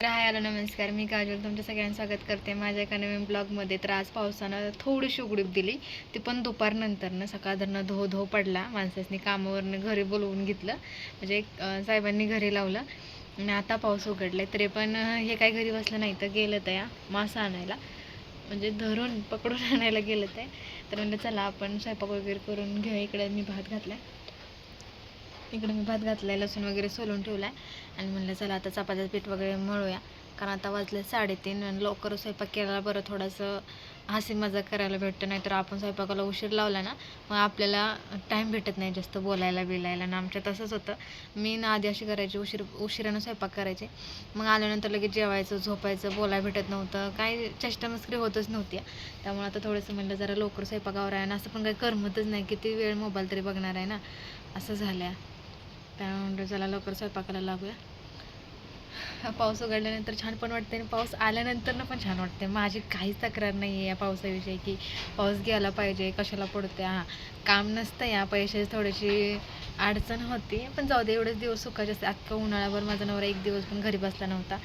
Hi hello नमस्कार, मी काजल तुमच्या सगळ्यांचं स्वागत करते माझ्या एका नवीन ब्लॉगमध्ये. तर आज पावसानं थोडीशी उघडीप दिली, ती पण दुपारनंतरनं. सकाळधरनं धो धो पडला, माणसांनी कामावरनं घरी बोलवून घेतलं, म्हणजे साहेबांनी घरी लावलं आणि आता पाऊस उघडला. तरी पण हे काय घरी बसलं नाही तर गेलं त्या मासा आणायला, म्हणजे धरून पकडून आणायला गेलं ते. तर म्हणलं चला आपण स्वयंपाक वगैरे करून घेऊया. इकडे मी भात घातलाय, लसूण वगैरे सोलून ठेवलाय आणि म्हणलं चला आता चपात्याचं पीठ वगैरे मळूया, कारण आता वाजले 3:30 आणि लवकर स्वयंपाक केला बरं. थोडंसं हसी मजाक करायला भेटतं, नाही तर आपण स्वयंपाकाला उशीर लावला ना मग आपल्याला टाईम भेटत नाही जास्त बोलायला बिलायला. ना आमच्या तसंच होतं. मी ना आधी अशी करायची, उशिरानं स्वयंपाक करायचे, मग आल्यानंतर लगेच जेवायचं, झोपायचं, बोलायला भेटत नव्हतं, काही चेष्टा मस्करी होतच नव्हती. त्यामुळे आता थोडंसं म्हणलं जरा लवकर स्वयंपाकावर आहे ना, असं पण काही करमतच नाही, किती वेळ मोबाईल तरी बघणार आहे ना, असं झालं. त्यामुळे चला लवकर स्वयंपाकाला लागूया. पाऊस उघडल्यानंतर छान पण वाटते आणि पाऊस आल्यानंतर पण छान वाटते. माझी काहीच तक्रार नाही आहे या पावसाविषयी की पाऊस गेला पाहिजे, कशाला पडते. हां, काम नसतं या पैशाची थोडीशी अडचण होती, पण जाऊ दे, एवढेच दिवस सुखाचे असते. अख्खा उन्हाळ्याभर माझा नवरा एक दिवस पण घरी बसला नव्हता,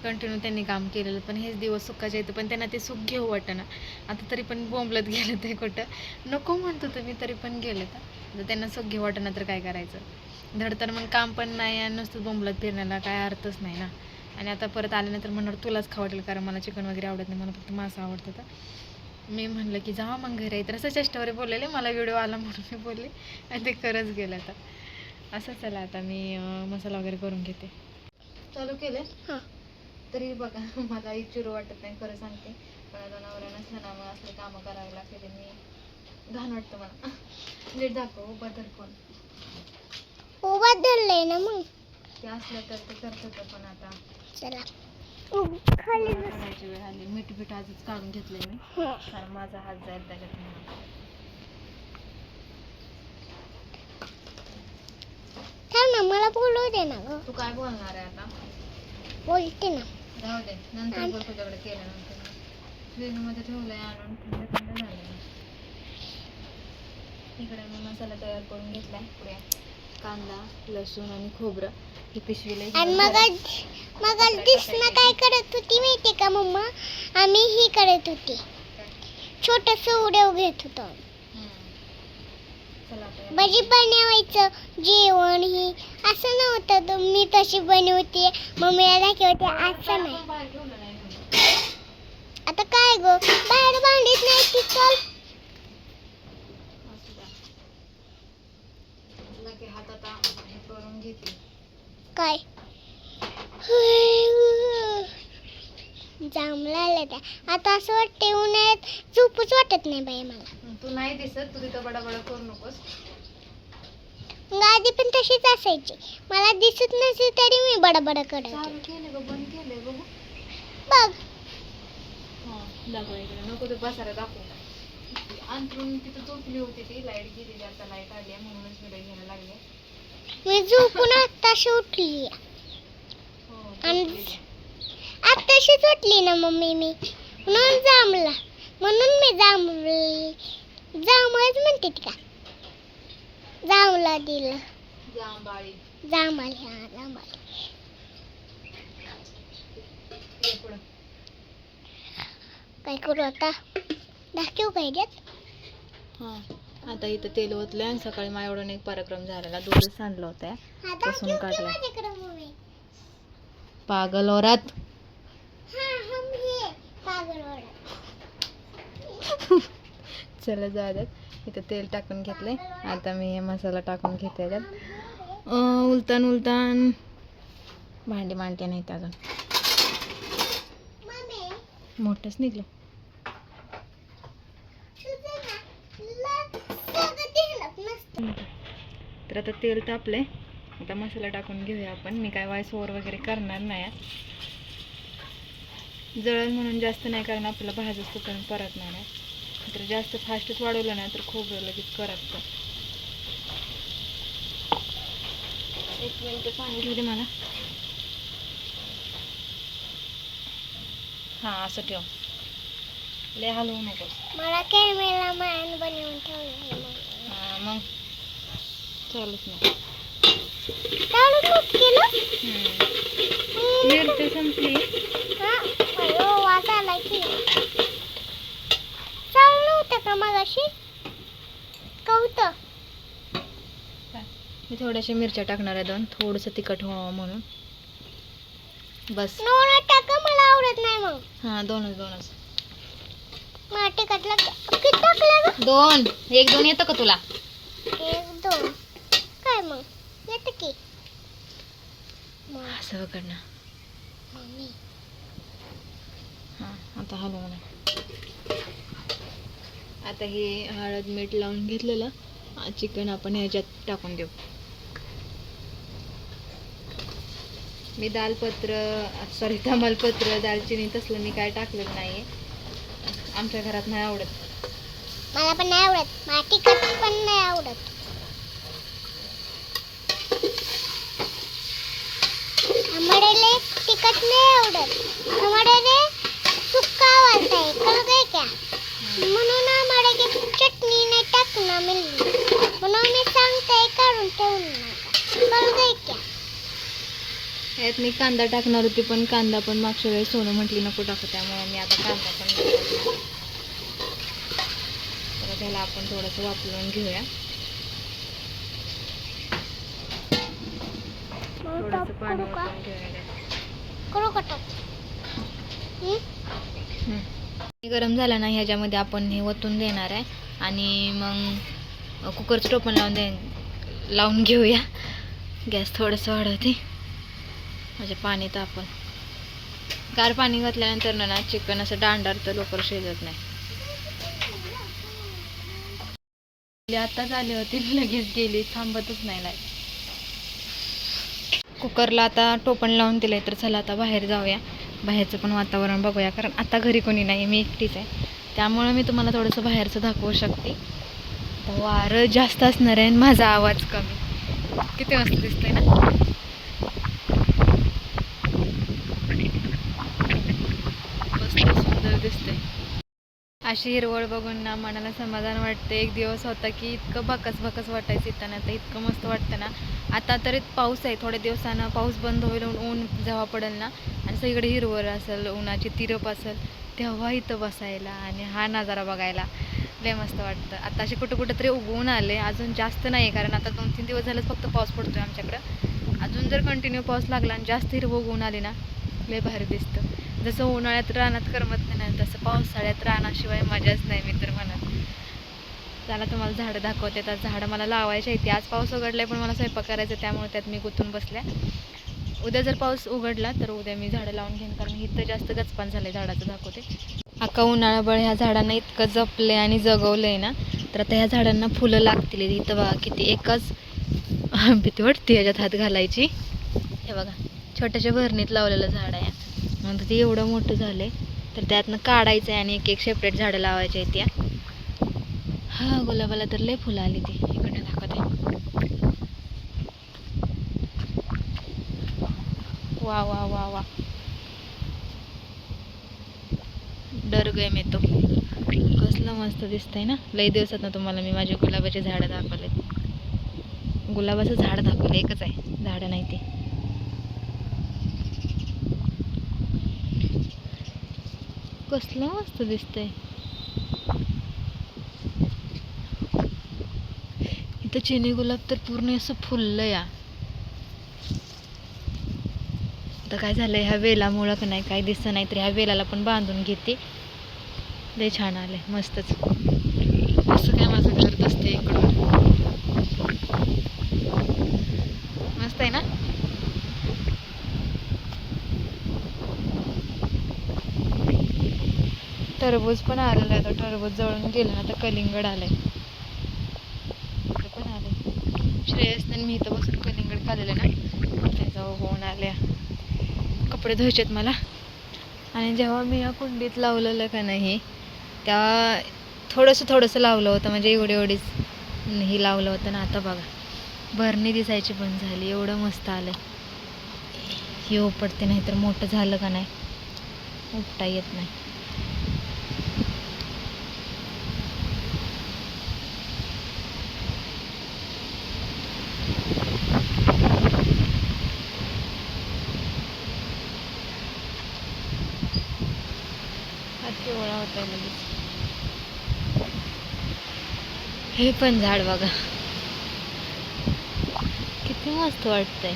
कंटिन्यू त्यांनी काम केलेलं, पण हेच दिवस सुखाचे येतं. पण त्यांना ते सुख घेऊ वाटेना. आता तरी पण बोंबलत गेलं ते, कुठं नको म्हणतो तुम्ही तरी पण गेलं. तर त्यांना सुख घेऊ वाटेना तर काय करायचं. धड तर मग काम पण नाही आणि नुसतं बोंबलत फिरण्याला काय अर्थच नाही ना. आणि आता परत आल्यानंतर म्हणणार तुलाच खावं वाटेल, कारण मला चिकन वगैरे आवडत नाही, मला फक्त मासा आवडतं. तर मी म्हणलं की जावा मग घरी. तर असं चेष्टावर बोललेले, मला व्हिडिओ आला म्हणून मी बोलले आणि ते खरंच गेलं. आता असं चला आता मी मसाला वगैरे करून घेते. चालू केले तरी बघा मला एक चिरू वाटत नाही, खरं सांगते. पण आता नवरा नसला ना मग असले कामं करावे लागते, मी घाण वाटतं मला. नीट दाखव बदल कोण उभा धरलंय ना, मग ते असलं तर ते करत होतं. पण आता चला खाली करायची वेळ आली. मीठ आजच काढून घेतलंय मी, कारण माझा हात जाईल त्याच्यात म्हणून. थांब ना, मला बोलू दे ना ग. तू काय बोलणार आहे आता? बोलते ना. राहू दे, नंतर बोल. तुझ्याकडे केल्यानंतर फ्रीज मध्ये ठेवलंय आणून, थंड थंड झालं. इकडे मी मसाला तयार करून घेतलाय. पुढे कांदा, लसूण आणि खोबरं ही पिशवीला. आणि मग दिसणं काय करत होती माहिती का मम्मा? आम्ही ही करत होती, छोटस उडव घेत होतो. भजी बनवायचं जेवण ही असं नव्हतं. मी तशी बनवते, मम्मीला दाखवते, असं नाही. आता काय ग, बाहेर भांडीत नाही ती. चल काय जांभळा आल्या त्या. आता असं वाटते उन्हाळ्यात झोपूच वाटत नाही बाई मला. तू नाही दिसत, तू तिथं बडाबडा करू नकोस. आधी पण तशीच असायची, मला दिसत नसेल तरी मी बडाबडा करत. चालू केलं ग, बंद केलंय बघू. बघ दाखव इकडे, नको ते बसायला दाखव. अंतरून तिथं झोपली होती ती, लाईट गेलेली, आता लाईट आली आहे म्हणूनच व्हिडिओ घ्यायला लागले. मी झोपून आत्ताशी उठली आणि आत्ताशीच उठली ना मम्मी मी, म्हणून मी जांभळच म्हणते का, जांभळा दिलं. जांभळी. हा जांभळी. काय करू आता, दाखवू काय याच्यात? हां, आता इथं तेल ओतलंय आणि सकाळी माझ्याकडून एक पराक्रम झालेला. दूध सांडलं होतं, पासून काढलं. पागल औरत. चला जाऊ. इथं तेल टाकून घेतलंय, आता मी मसाला टाकून घेते त्याच्यात. उलतान भांडी मांडते नाहीत अजून, मोठंच निघलं. तर आता तेल तापलंय, आता मसाला टाकून घेऊया आपण. मी काय व्हॉइस ओव्हर वगैरे करणार नाही, जळण म्हणून जास्त नाही, कारण आपल्याला भाजच पण परतणार आहे. तर जास्त फास्टच वाढवलं ना तर खूप लगेच करपतं. एक मिनिट पाणी घेऊ दे मला. हां, असं ठेव, लय हलवू नकोस. मला कॅमेरा मॅन बनवून ठेवलं. हां, मग चालूच नाही. केलं मिरची संपली. हा अयो वास आला की चाललं होतं का मगाशी कौतं मी थोड्याशा मिरच्या टाकणार आहे 2, थोडंसं तिखट व्हावं म्हणून. बस. नोरा टाका मला आवडत नाही मग. हां 2च. मला तिखट लागतं. किती टाकलं गं? 2. 1-2 येतं का तुला? 1-2 काय मग येतं की मग असं पकडणं. मम्मी हां आता हलव म्हणा. आता हे हळद मीठ लावून घेतलेलं चिकन आपण ह्याच्यात टाकून देऊ. मी तमालपत्र दालचिनी तसलं मी काय टाकलेलं नाही. आमच्या घरात नाही आवडत. मला पण नाही आवडत. मला तिखट पण नाही आवडत. आम्हाला तिखट नाही आवडत. आम्हाला सुक्का आवडत आहे कळलं काय क्या म्हणून आम्हाला चटणी नाही टाकणार मिळली म्हणून मी सांगते काढून ठेवून नका कळलं काय क्या. यात मी कांदा टाकणार होती पण कांदा पण मागच्या वेळेस सोनं म्हटली नको टाकू, त्यामुळे मी आता कांदा पण नाही टाकणार. तर त्याला आपण थोडंसं वापरून घेऊया. थोडंसं पाणी वापरून घेऊया. करू का टाक? गरम झाला ना ह्याच्यामध्ये आपण हे ओतून देणार आहे आणि मग कुकरचं टोपण लावून घेऊया. गॅस थोडंसं वाढवते म्हणजे पाणी तापल. गार पाणी घातल्यानंतर ना चिकन असं डांडारतं लवकर शिजत नाही. आताच आले होते लगेच गेली, थांबतच नाही लाईट. कुकरला आता टोपण लावून दिलंय तर चला आता बाहेर जाऊया. बाहेरचं पण वातावरण बघूया कारण आता घरी कोणी नाही, मी एकटीच आहे. त्यामुळे मी तुम्हाला थोडंसं बाहेरचं दाखवू शकते. तर वारं जास्त असणार आहे आणि माझा आवाज कमी. किती मस्त दिसतंय ना. मस्त सुंदर दिसते. अशी हिरवळ बघून ना मनाला समाधान वाटते. एक दिवस होता की इतकं भकस वाटायचं इथं ना, तर इतकं मस्त वाटतं ना. आता तरी पाऊस आहे, थोड्या दिवसानं पाऊस बंद होईल, ऊन जेव्हा पडेल ना आणि सगळीकडे हिरवळ असेल, उन्हाची तिरप असेल, तेव्हा इथं बसायला आणि हा नजारा बघायला लय मस्त वाटतं. आता असे कुठं तरी उगवून आले, अजून जास्त नाही आहे कारण आता 2-3 दिवस झालेच फक्त पाऊस पडतो आहे आमच्याकडं. अजून जर कंटिन्यू पाऊस लागला आणि जास्त हिरवं उगवून आली ना लय भारी दिसतं. जसं उन्हाळ्यात रानात करमत नाही ना, तसं पावसाळ्यात रानाशिवाय मजाच नाही मी तर म्हणत. त्याला तुम्हाला झाडं दाखवते. तर झाडं मला लावायची आहे. आज पाऊस उघडलाय पण मला स्वयंपाक करायचं, त्यामुळे त्यात मी गुंतून बसल्या. उद्या जर पाऊस उघडला तर उद्या मी झाडं लावून घेईन कारण इथं जास्त गचपान झालंय. झाडाचं दाखवते. अख्खा उन्हाळाभर ह्या झाडांना इतकं जपले आणि जगवलंय ना, तर आता ह्या झाडांना फुलं लागतील. इथं बघा किती, एकच भीती वाटते याच्यात हात घालायची. हे बघा छोट्याशा भरणीत लावलेलं झाड आहे. नंतर ते एवढं मोठं झालंय तर त्यातनं काढायचं आहे आणि एक सेपरेट झाडं लावायची आहेत. त्या हा गुलाबाला तर लय फुलं आली. ती इकडनं दाखवते. वा वा वा वा डर गए मी तो. कसलं मस्त दिसतंय ना. लई दिवसात ना तुम्हाला मी माझे गुलाबाचे झाडं दाखवलेत. गुलाबाचं झाड दाखवलं, एकच आहे, झाडं नाही ते. कसलं मस्त दिसतंय. इथं चिनी गुलाब तर पूर्ण असं फुललं या. आता काय झालंय ह्या वेलामुळं का नाही काय दिसत नाही, तर ह्या वेलाला पण बांधून घेते. लय छान आले मस्तच. असं काय माझं घर दिसते इकडून. मस्त आहे ना. टरबूज पण आलेलं आहे. आता टरबूज जळून गेलं ना, आता कलिंगड आलंय. इकडं पण आलंय. श्रेयसने मी इथं बसून कलिंगड खाल्लेलं ना, त्याचा होऊन आल्या. कपडे धुवायचेत मला. आणि जेव्हा मी या कुंडीत लावलेलं का नाही, तेव्हा थोडंसं लावलं होतं, म्हणजे एवढीच ही लावलं होतं ना. आता बघा भरणी दिसायची पण झाली. एवढं मस्त आलं. हे उपटते, नाही तर मोठं झालं का नाही उपटा येत नाही. पिवळा होता लगेच. हे पण झाड बघा किती मस्त वाटतंय.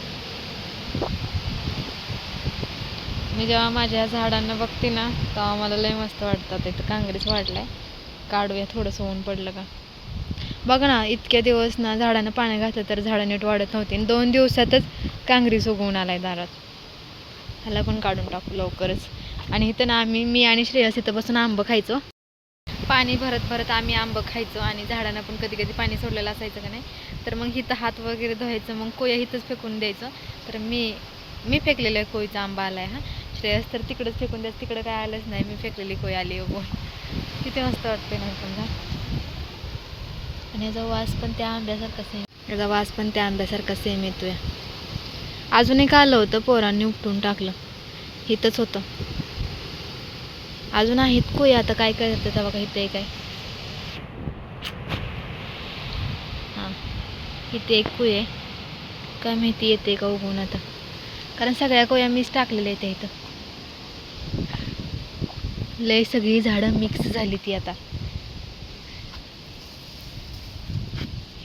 मी जेव्हा माझ्या झाडांना बघते ना तेव्हा मला लय मस्त वाटतात. इथं कांगरीच वाढलाय, काढूया थोडंसं ऊन पडलं का. बघा ना, इतक्या दिवस ना झाडांना पाणी घातलं तर झाडं नीट वाढत नव्हती, 2 दिवसातच कांगरीच उगवून आलाय दारात. ह्याला पण काढून टाकू लवकरच. आणि इथं ना मी आणि श्रेयस इथं बसून आंबं खायचो. पाणी भरत भरत आम्ही आंबं खायचो आणि झाडांना पण कधी कधी पाणी सोडलेलं असायचं का नाही, तर मग इथं हात वगैरे धुवायचं, मग कोया इथंच फेकून द्यायचं. तर मी फेकलेलं आहे कोयीचा आंबा आलाय हा. श्रेयस तर तिकडंच फेकून द्यायचं, तिकडं काय आलंच नाही. मी फेकलेली कोय आली उगवून. किती मस्त वाटते नाही पण झाड. आणि याचा वास पण त्या आंब्यासारखा सेम येतोय. अजून एक आलं होतं, पोरांनी उपटून टाकलं. इथंच होतं. अजून आहेत कोय, आता काय करतात बघा. इथे एक आहे, हां इथे एक कोय आहे. काय माहिती येते का उगवून आता, कारण सगळ्या कोया मीच टाकलेल्या आहेत इथं. लय सगळी झाडं मिक्स झाली ती आता.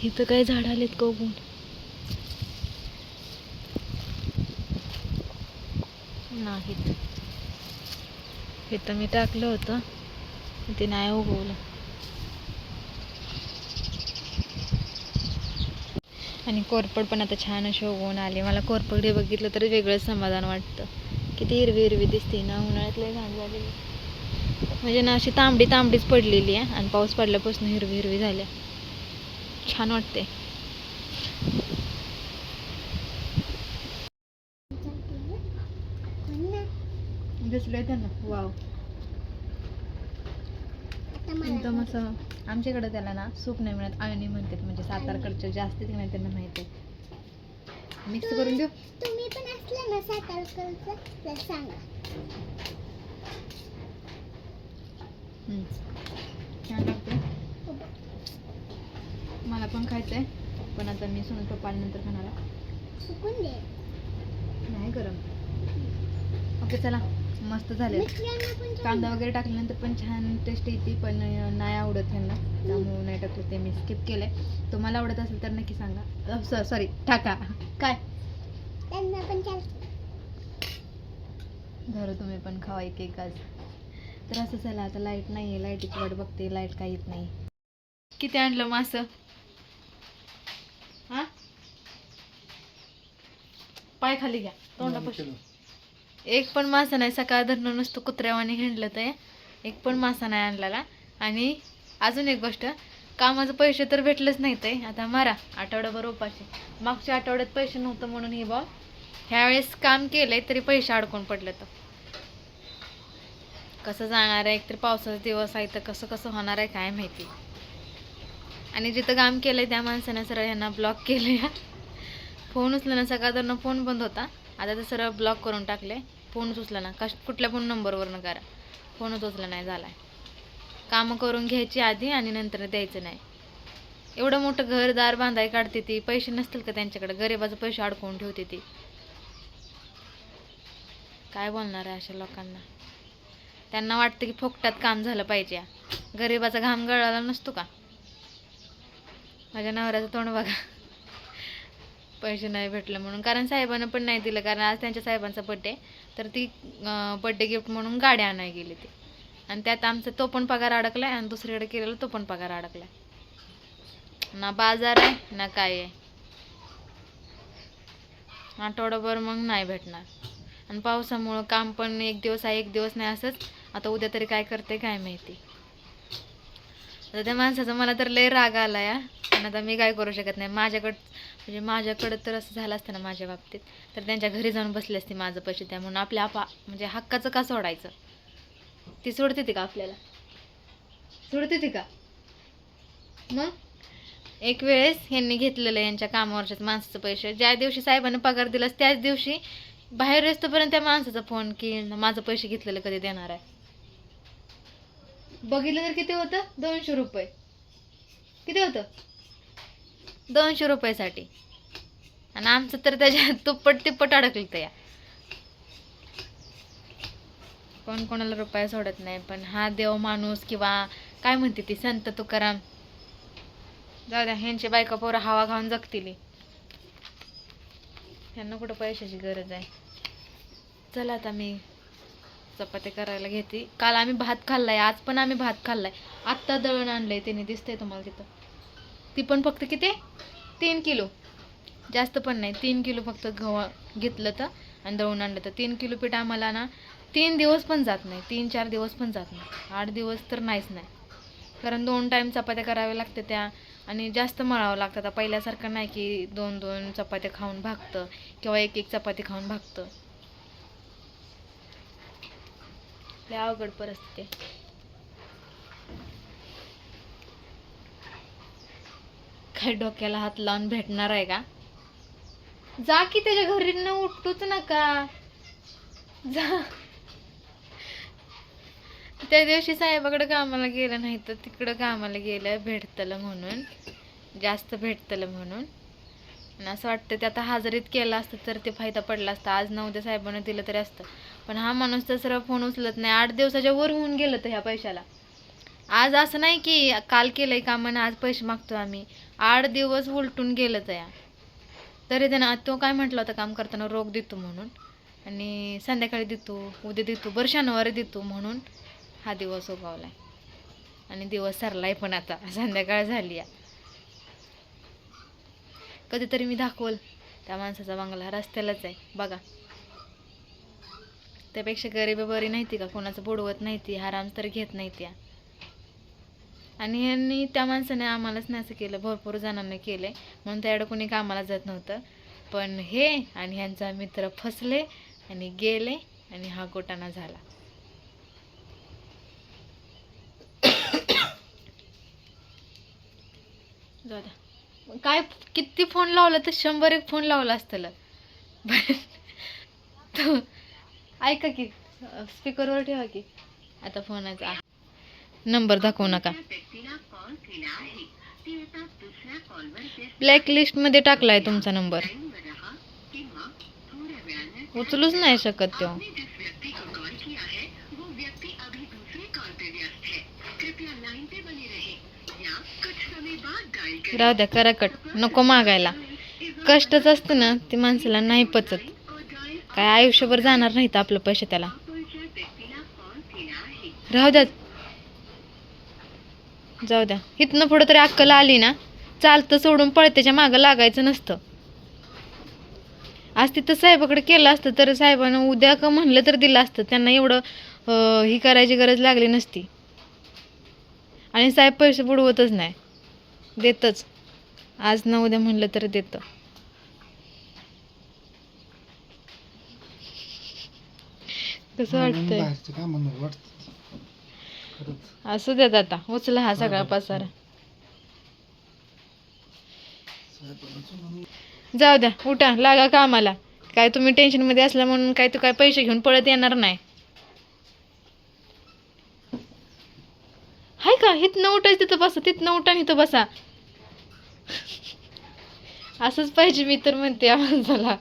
इथं काय झाड आलेत का उगवून? नाहीत. इथं मी टाकलं होतं, ते नाही उगवलं. आणि कोरपड पण आता छान अशी उगवून आली. मला कोरपडे बघितलं तर वेगळंच समाधान वाटतं. किती हिरवी हिरवी दिसते ना, उन्हाळ्यात लय घाण झालेली. म्हणजे ना अशी तांबडीच पडलेली आहे, आणि पाऊस पडल्यापासून हिरवी हिरवी झाल्या. छान वाटते. दिसलंय त्यांना. वाव, एकदम असं. आमच्याकडे त्याला ना सूप नाही मिळत, आळणी म्हणतात. म्हणजे सातारकडच्या जास्त ते नाही, त्यांना माहिती आहे. मिक्स करून देऊ. तुम्ही पण असलं ना सातारकडचं तर सांगा. छान लागते. मला पण खायचंय, पण आता मी सोनू पप्पा आल्यानंतर खाणार आहे. सुकून दे. नाही गरम. ओके चला, मस्त झाले. कांदा वगैरे टाकल्यानंतर पण छान टेस्ट येते, पण नाही आवडत ह्यांना, त्यामुळे नाही टाकलं. ते मी स्किप केलंय. तुम्हाला आवडत असेल तर नक्की सांगा. सॉरी, टाका. काय त्यांना पण धरू, तुम्ही पण खावा एक एक आज. तर असं चला, आता लाईट नाही आहे, लाईटीची वाट बघते. लाईट काय येत नाही. किती आणलं मासं? हा, पाय खाली घ्या, तोंडापासून. एक पण मासा नाही. सकाळ धरणं नुसतं कुत्र्यावाने हिंडलं तर एक पण मासा नाही आणलेला. आणि अजून एक गोष्ट, कामाचं पैसे तर भेटलंच नाही ते. आता मारा आठवड्याभर उपाशी. मागच्या आठवड्यात पैसे नव्हतं म्हणून ही बॉ ह्यावेळेस काम केलंय तरी पैसे अडकून पडले. तर कसं जाणार आहे? एकतर पावसाचा दिवस आहे, तर कसं कसं होणार आहे काय माहिती. आणि जिथं काम केलंय त्या माणसानं सरळ ह्यांना ब्लॉक केले. फोन उचला ना, सकाळधरनं फोन बंद होता, आता तर सरळ ब्लॉक करून टाकले. फोनच उचला ना, कुठल्या पण नंबरवरनं करा, फोनच उचला नाही झालाय. कामं करून घ्यायची आधी आणि नंतर द्यायचं नाही. एवढं मोठं घरदार बांधाय काढते ती, पैसे नसतील का त्यांच्याकडे? गरिबाचं पैसे अडकवून ठेवते ती. काय बोलणार आहे अशा लोकांना? त्यांना वाटतं की फुकटात काम झालं पाहिजे. गरिबाचा घाम गळाला नसतो का? माझ्या नवऱ्याचं तोंड बघा, पैसे नाही भेटलं म्हणून. कारण साहेबांना पण नाही दिलं, कारण आज त्यांच्या साहेबांचा बड्डे. तर ती बड्डे गिफ्ट म्हणून गाडी आणायला गेली ती, आणि त्यात आमचा तो पण पगार अडकलाय, आणि दुसरीकडे केलेला तो पण पगार अडकलाय. ना बाजार आहे ना काय आहे. आठवडाभर मग नाही भेटणार. आणि पावसामुळं काम पण एक दिवस आहे एक दिवस नाही असंच. आता उद्या तरी काय करते काय माहिती. आता त्या माणसाचा मला तर लय राग आला या, पण आता मी काय करू शकत नाही. माझ्याकडं तर असं झालं असतं ना माझ्या बाबतीत, तर त्यांच्या घरी जाऊन बसले असते माझं पैसे द्या म्हणून. आपल्या म्हणजे हक्काचं का सोडायचं? ती सोडते ती का आपल्याला? सोडते ती का? मग एक वेळेस ह्यांनी घेतलेलं यांच्या कामावरच्याच माणसाचं पैसे. ज्या दिवशी साहेबांना पगार दिलास त्याच दिवशी बाहेर रस्तोपर्यंत त्या माणसाचा फोन की माझं पैसे घेतलेलं कधी देणार आहे. बघितलं तर किती होतं? 200 रुपये. किती होतं? 200 रुपयासाठी. आणि आमचं तर त्याच्या दुप्पट तिप्पट अडकलं तर या. कोण कोणाला रुपया सोडत नाही, पण हा देव माणूस किंवा काय म्हणते ती संत तुकाराम, जाऊ द्या, ह्यांची बायका पोरं हवा खाऊन जगतील, ह्यांना कुठं पैशाची गरज आहे. चला आता मी चपात्या करायला घेते. काल आम्ही भात खाल्लाय, आज पण आम्ही भात खाल्लाय. आत्ता दळण आणलंय त्याने, दिसतंय तुम्हाला तिथं. ती पण फक्त किती 3 किलो, जास्त पण नाही, 3 किलो फक्त गव्हा घेतलं तर आणि दळून आणलं तर 3 किलो पीठ आम्हाला ना 3 दिवस पण जात नाही, 3-4 दिवस पण जात नाही, 8 दिवस तर नाहीच नाही. कारण 2 टाईम चपात्या कराव्या लागते त्या, आणि जास्त मळावं लागतं. आता पहिल्यासारखं नाही की 2-2 चपात्या खाऊन भागतं किंवा 1-1 चपाती खाऊन भागतं. लय अवघड परिस्थिती आहे. काय डोक्याला हात लावून भेटणार आहे का? जा की त्याच्या घरी, न उठूच नका, जा. त्या दिवशी साहेबाकडे कामाला गेलं नाही तर तिकडं कामाला गेलं, भेटतलं म्हणून, जास्त भेटतलं म्हणून. आणि असं वाटतं ते आता हजेरीत केलं असतं तर ते फायदा पडला असता. आज ना उद्या साहेबांना दिलं तरी असतं, पण हा माणूस तर सरळ फोन उचलत नाही. 8 दिवसाच्या वर होऊन गेलं तर ह्या पैशाला. आज असं नाही की काल केलंय कामानं आज पैसे मागतो आम्ही, 8 दिवस उलटून गेलं तर या. तरी त्यानं तो काय म्हटलं होतं काम करताना, रोख देतो म्हणून, आणि संध्याकाळी देतो, उद्या देतो, बरं शनिवारी देतो म्हणून हा दिवस उगवलाय. आणि दिवस सरलाय पण आता संध्याकाळ झाली आहे. कधीतरी मी दाखवल त्या माणसाचा बंगला, रस्त्यालाच आहे बघा. त्यापेक्षा गरीबी बरी नाही ती का, कोणाचं बुडवत नाही ती, हराम तर घेत नाही त्या. आणि ह्यांनी त्या माणसाने आम्हालाच नाही असं केलं, भरपूर जणांना केलंय, म्हणून त्याकडे कोणी कामाला जात नव्हतं. पण हे आणि ह्यांचा मित्र फसले आणि गेले आणि हा गोटाणा झाला. जाऊ द्या. काय किती फोन लावला तर 100-1 फोन लावला असतं. ऐका की, स्पीकरवर ठेवा की, आता फोनाचा नंबर दाखवू नका. ब्लॅक लिस्ट मध्ये टाकलाय तुमचा नंबर, उचलूच नाही शकत तो. राहू द्या, करा कट, नको मागायला. कष्टच असतं ना ते माणसाला नाही पचत. काय आयुष्यभर जाणार नाहीत आपलं पैसे त्याला. राहू द्या, जाऊ द्या. इथनं पुढं तरी अक्कल आली ना, चालतं सोडून पळत्याच्या मागं लागायचं नसतं. आज तिथं साहेबाकडे केलं असतं तर साहेबानं उद्या का म्हणलं तर दिलं असतं, त्यांना एवढं ही करायची गरज लागली नसती. आणि साहेब पैसे बुडवतच नाही, देतच. आज ना उद्या म्हणलं तर देतं. कसं वाटतंय? असू द्यात, आता उचला हा सगळा पसारा. जाऊ द्या, उठा, लागा कामाला. काय तुम्ही टेन्शन मध्ये असला म्हणून काय तू काय पैसे घेऊन पळत येणार नाही. हाय का, इथनं उठायचं तिथं बसा, तिथनं उठा इथं बसा. असंच पाहिजे मी तर म्हणते माणसाला.